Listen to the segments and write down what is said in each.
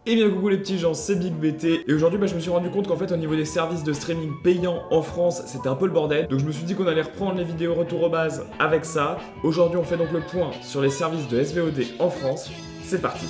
Et bien coucou les petits gens, c'est Big BT et aujourd'hui je me suis rendu compte qu'en fait au niveau des services de streaming payants en France c'était un peu le bordel. Donc je me suis dit qu'on allait reprendre les vidéos retour aux bases avec ça. Aujourd'hui on fait donc le point sur les services de SVOD en France. C'est parti.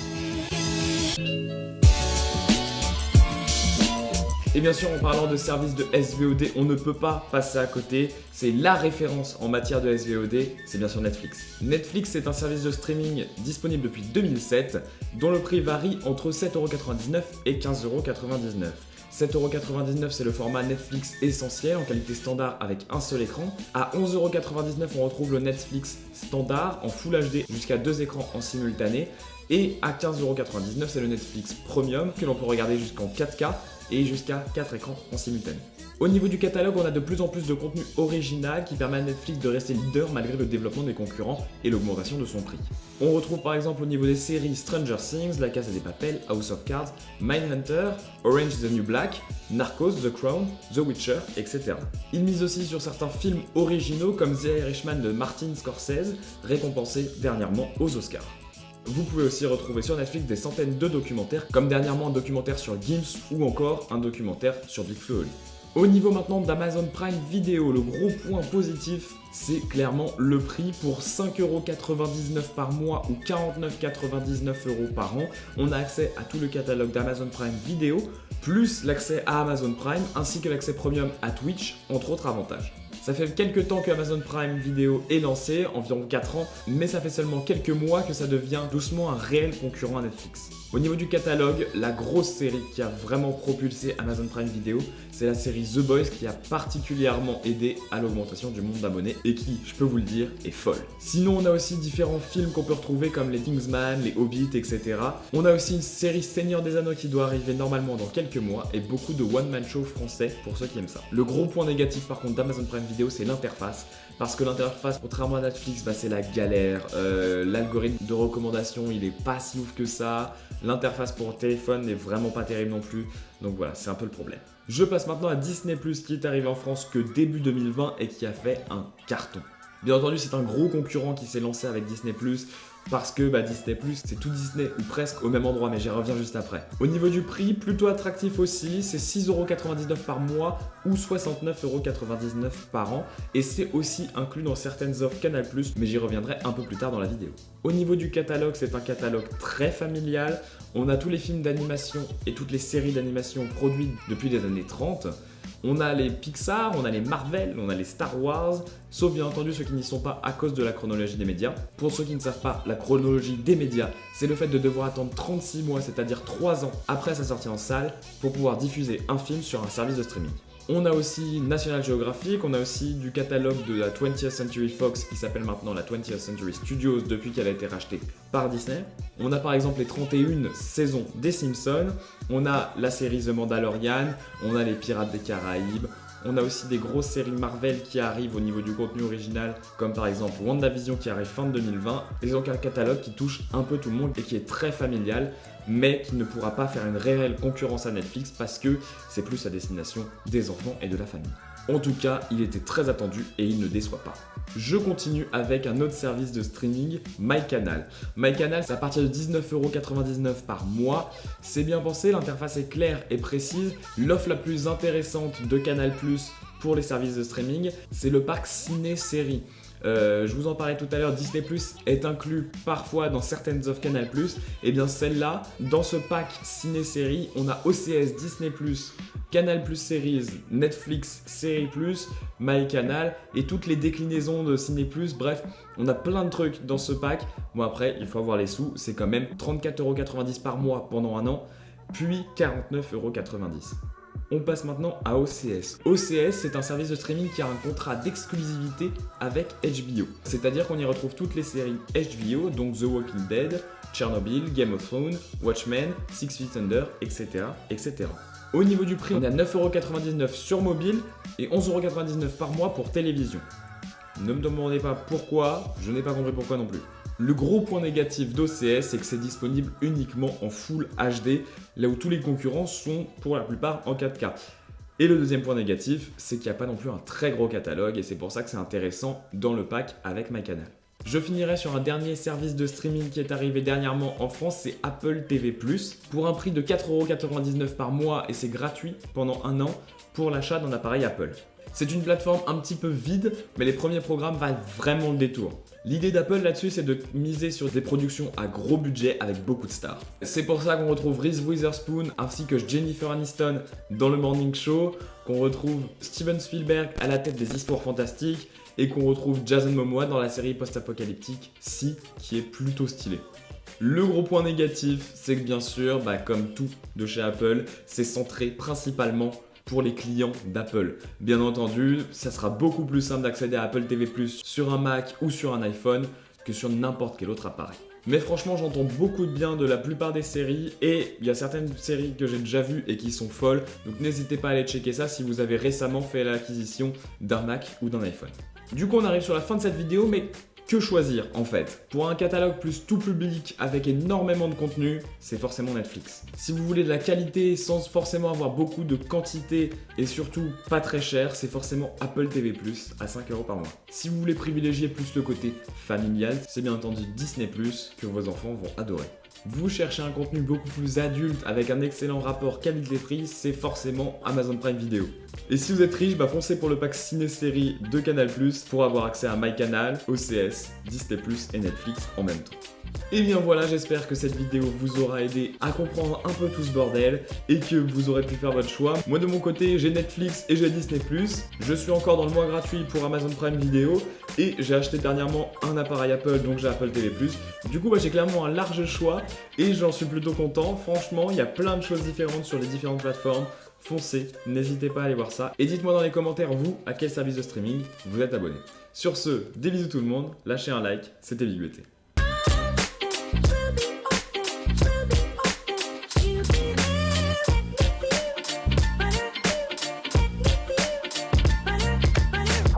Et bien sûr, en parlant de services de SVOD, on ne peut pas passer à côté. C'est la référence en matière de SVOD, c'est bien sûr Netflix. Netflix est un service de streaming disponible depuis 2007, dont le prix varie entre 7,99€ et 15,99€. 7,99€ c'est le format Netflix essentiel en qualité standard avec un seul écran. À 11,99€ on retrouve le Netflix standard en Full HD jusqu'à 2 écrans en simultané. Et à 15,99€ c'est le Netflix Premium que l'on peut regarder jusqu'en 4K et jusqu'à 4 écrans en simultané. Au niveau du catalogue, on a de plus en plus de contenu original qui permet à Netflix de rester leader malgré le développement des concurrents et l'augmentation de son prix. On retrouve par exemple au niveau des séries Stranger Things, La Casa des Papel, House of Cards, Mindhunter, Orange is the New Black, Narcos, The Crown, The Witcher, etc. Il mise aussi sur certains films originaux comme The Irishman de Martin Scorsese, récompensé dernièrement aux Oscars. Vous pouvez aussi retrouver sur Netflix des centaines de documentaires, comme dernièrement un documentaire sur Gims ou encore un documentaire sur Big Flo et Oli. Au niveau maintenant d'Amazon Prime Video, le gros point positif, c'est clairement le prix. Pour 5,99€ par mois ou 49,99€ par an, on a accès à tout le catalogue d'Amazon Prime Video, plus l'accès à Amazon Prime, ainsi que l'accès premium à Twitch, entre autres avantages. Ça fait quelques temps que Amazon Prime Video est lancé, environ 4 ans, mais ça fait seulement quelques mois que ça devient doucement un réel concurrent à Netflix. Au niveau du catalogue, la grosse série qui a vraiment propulsé Amazon Prime Video, c'est la série The Boys qui a particulièrement aidé à l'augmentation du nombre d'abonnés et qui, je peux vous le dire, est folle. Sinon, on a aussi différents films qu'on peut retrouver comme les Kingsman, les Hobbits, etc. On a aussi une série Seigneur des Anneaux qui doit arriver normalement dans quelques mois et beaucoup de one-man show français pour ceux qui aiment ça. Le gros point négatif par contre d'Amazon Prime Video, c'est l'interface. Parce que l'interface, contrairement à Netflix, c'est la galère. L'algorithme de recommandation, il est pas si ouf que ça. L'interface pour téléphone n'est vraiment pas terrible non plus. Donc voilà, c'est un peu le problème. Je passe maintenant à Disney+, qui est arrivé en France que début 2020 et qui a fait un carton. Bien entendu, c'est un gros concurrent qui s'est lancé avec Disney+, parce que Disney+, c'est tout Disney ou presque au même endroit, mais j'y reviens juste après. Au niveau du prix, plutôt attractif aussi, c'est 6,99€ par mois ou 69,99€ par an, et c'est aussi inclus dans certaines offres Canal+, mais j'y reviendrai un peu plus tard dans la vidéo. Au niveau du catalogue, c'est un catalogue très familial, on a tous les films d'animation et toutes les séries d'animation produites depuis les années 30, on a les Pixar, on a les Marvel, on a les Star Wars, sauf bien entendu ceux qui n'y sont pas à cause de la chronologie des médias. Pour ceux qui ne savent pas, la chronologie des médias, c'est le fait de devoir attendre 36 mois, c'est-à-dire 3 ans après sa sortie en salle, pour pouvoir diffuser un film sur un service de streaming. On a aussi National Geographic, on a aussi du catalogue de la 20th Century Fox qui s'appelle maintenant la 20th Century Studios depuis qu'elle a été rachetée par Disney. On a par exemple les 31 saisons des Simpsons, on a la série The Mandalorian, on a les Pirates des Caraïbes, on a aussi des grosses séries Marvel qui arrivent au niveau du contenu original, comme par exemple WandaVision qui arrive fin 2020, et donc un catalogue qui touche un peu tout le monde et qui est très familial, mais qui ne pourra pas faire une réelle concurrence à Netflix parce que c'est plus à destination des enfants et de la famille. En tout cas, il était très attendu et il ne déçoit pas. Je continue avec un autre service de streaming, MyCanal. MyCanal, c'est à partir de 19,99€ par mois. C'est bien pensé, l'interface est claire et précise. L'offre la plus intéressante de Canal+ pour les services de streaming, c'est le parc ciné-série. Je vous en parlais tout à l'heure, Disney+ est inclus parfois dans certaines offres Canal+. Et bien celle-là, dans ce pack ciné-série, on a OCS, Disney+, Canal+ Series, Netflix Série+, MyCanal et toutes les déclinaisons de Ciné+. Bref, on a plein de trucs dans ce pack. Bon après, il faut avoir les sous, c'est quand même 34,90€ par mois pendant un an, puis 49,90€. On passe maintenant à OCS. OCS, c'est un service de streaming qui a un contrat d'exclusivité avec HBO. C'est-à-dire qu'on y retrouve toutes les séries HBO, donc The Walking Dead, Chernobyl, Game of Thrones, Watchmen, Six Feet Under, etc. etc. Au niveau du prix, on est à 9,99€ sur mobile et 11,99€ par mois pour télévision. Ne me demandez pas pourquoi, je n'ai pas compris pourquoi non plus. Le gros point négatif d'OCS, c'est que c'est disponible uniquement en Full HD, là où tous les concurrents sont pour la plupart en 4K. Et le deuxième point négatif, c'est qu'il n'y a pas non plus un très gros catalogue et c'est pour ça que c'est intéressant dans le pack avec MyCanal. Je finirai sur un dernier service de streaming qui est arrivé dernièrement en France, c'est Apple TV+, pour un prix de 4,99€ par mois et c'est gratuit pendant un an pour l'achat d'un appareil Apple. C'est une plateforme un petit peu vide, mais les premiers programmes valent vraiment le détour. L'idée d'Apple là-dessus, c'est de miser sur des productions à gros budget avec beaucoup de stars. C'est pour ça qu'on retrouve Reese Witherspoon ainsi que Jennifer Aniston dans le Morning Show, qu'on retrouve Steven Spielberg à la tête des histoires fantastiques et qu'on retrouve Jason Momoa dans la série post-apocalyptique Si, qui est plutôt stylée. Le gros point négatif, c'est que bien sûr, comme tout de chez Apple, c'est centré principalement pour les clients d'Apple. Bien entendu, ça sera beaucoup plus simple d'accéder à Apple TV+ sur un Mac ou sur un iPhone que sur n'importe quel autre appareil. Mais franchement, j'entends beaucoup de bien de la plupart des séries et il y a certaines séries que j'ai déjà vues et qui sont folles, donc n'hésitez pas à aller checker ça si vous avez récemment fait l'acquisition d'un Mac ou d'un iPhone. Du coup, on arrive sur la fin de cette vidéo, mais que choisir en fait? Pour un catalogue plus tout public avec énormément de contenu, c'est forcément Netflix. Si vous voulez de la qualité sans forcément avoir beaucoup de quantité et surtout pas très cher, c'est forcément Apple TV+ à 5€ par mois. Si vous voulez privilégier plus le côté familial, c'est bien entendu Disney+ que vos enfants vont adorer. Vous cherchez un contenu beaucoup plus adulte avec un excellent rapport qualité-prix, c'est forcément Amazon Prime Video. Et si vous êtes riche, foncez pour le pack ciné-série de Canal+ pour avoir accès à MyCanal, OCS, Disney+ et Netflix en même temps. Et bien voilà, j'espère que cette vidéo vous aura aidé à comprendre un peu tout ce bordel et que vous aurez pu faire votre choix. Moi de mon côté, j'ai Netflix et j'ai Disney+. Je suis encore dans le mois gratuit pour Amazon Prime Video et j'ai acheté dernièrement un appareil Apple, donc j'ai Apple TV+. Du coup, j'ai clairement un large choix et j'en suis plutôt content. Franchement, il y a plein de choses différentes sur les différentes plateformes. Foncez, n'hésitez pas à aller voir ça. Et dites-moi dans les commentaires, vous, à quel service de streaming vous êtes abonné. Sur ce, des bisous tout le monde, lâchez un like, c'était BigBT.